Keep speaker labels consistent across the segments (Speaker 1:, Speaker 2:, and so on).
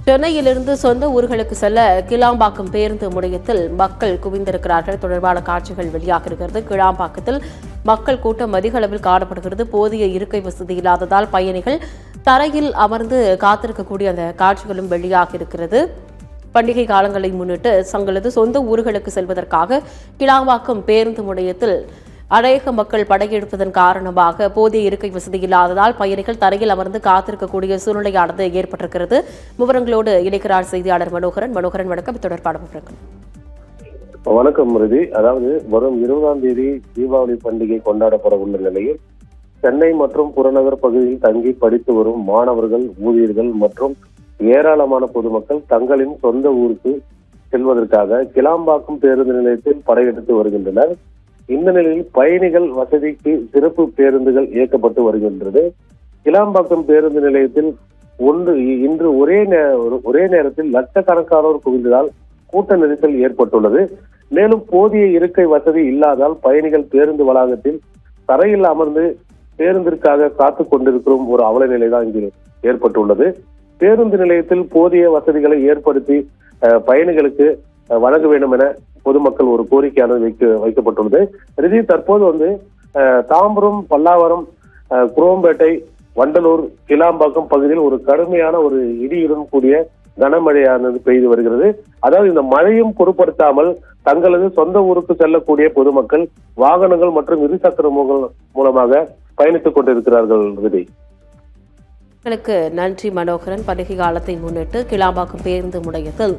Speaker 1: சென்னையிலிருந்து சொந்த ஊர்களுக்கு செல்ல கிளாம்பாக்கம் பேருந்து முனையத்தில் மக்கள் குவிந்திருக்கிறார்கள். தொடர்பான காட்சிகள் வெளியாகிறது. கிளாம்பாக்கத்தில் மக்கள் கூட்டம் அதிக அளவில் காணப்படுகிறது. போதிய இருக்கை வசதி இல்லாததால் பயணிகள் தரையில் அமர்ந்து காத்திருக்கக்கூடிய அந்த காட்சிகளும் வெளியாக இருக்கிறது. பண்டிகை காலங்களை முன்னிட்டு தங்களது சொந்த ஊர்களுக்கு செல்வதற்காக கிளாம்பாக்கம் பேருந்து முனையத்தில் அநேக மக்கள் படையெடுப்பதன் காரணமாக போதிய இருக்கை வசதி இல்லாததால் பயணிகள் தரையில் அமர்ந்து காத்திருக்கக்கூடிய சூழ்நிலையானது ஏற்பட்டிருக்கிறது. விவரங்களோடு இணைக்கிறார் செய்தியாளர் மனோகரன். வணக்கம். தொடர்பான விவரங்கள்.
Speaker 2: வணக்கம் மிருதி. அதாவது வரும் 20ஆம் தேதி தீபாவளி பண்டிகை கொண்டாடப்பட உள்ள நிலையில் சென்னை மற்றும் புறநகர் பகுதியில் தங்கி படித்து வரும் மாணவர்கள், ஊழியர்கள் மற்றும் ஏராளமான பொதுமக்கள் தங்களின் சொந்த ஊருக்கு செல்வதற்காக கிளாம்பாக்கம் பேருந்து நிலையத்தில் படையெடுத்து வருகின்றனர். இந்த நிலையில் பயணிகள் வசதிக்கு சிறப்பு பேருந்துகள் இயக்கப்பட்டு வருகின்றது. கிளாம்பாக்கம் பேருந்து நிலையத்தில் இன்று ஒரே நேரத்தில் லட்சக்கணக்கானோர் குவிந்ததால் கூட்ட நெரிசல் ஏற்பட்டுள்ளது. மேலும் போதிய இருக்கை வசதி இல்லாதால் பயணிகள் பேருந்து வளாகத்தில் தரையில் அமர்ந்து பேருந்திற்காக காத்துக் கொண்டிருக்கும் ஒரு அவல நிலைதான் இங்கு ஏற்பட்டுள்ளது. பேருந்து நிலையத்தில் போதிய வசதிகளை ஏற்படுத்தி பயணிகளுக்கு வழங்க வேண்டும் என பொதுமக்கள் ஒரு கோரிக்கையானது வைக்கப்பட்டுள்ளது. இறுதி தற்போது தாம்பரம், பல்லாவரம், குரோம்பேட்டை, வண்டலூர், கிளாம்பாக்கம் பகுதியில் ஒரு கடுமையான ஒரு இடியுடன் கூடிய கனமழையானது பெய்து வருகிறது. அதாவது இந்த மழையும் பொருட்படுத்தாமல் தங்களது சொந்த ஊருக்கு செல்லக்கூடிய பொதுமக்கள் வாகனங்கள் மற்றும் இருசக்கர மூலமாக பயணித்துக் கொண்டிருக்கிறார்கள். விதி
Speaker 1: நன்றி மனோகரன். பண்டிகை காலத்தை முன்னிட்டு கிளாம்பாக்கம் பேருந்து முனையத்தில்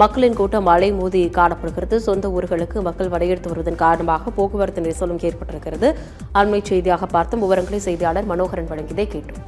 Speaker 1: மக்களின் கூட்டம் மழை மோதி காணப்படுகிறது. சொந்த ஊர்களுக்கு மக்கள் வடையெடுத்து வருவதன் காரணமாக போக்குவரத்து நெரிசலும் ஏற்பட்டிருக்கிறது. அண்மை செய்தியாக பார்த்தும் விவரங்களை செய்தியாளர் மனோகரன் வழங்கியதை கேட்டோம்.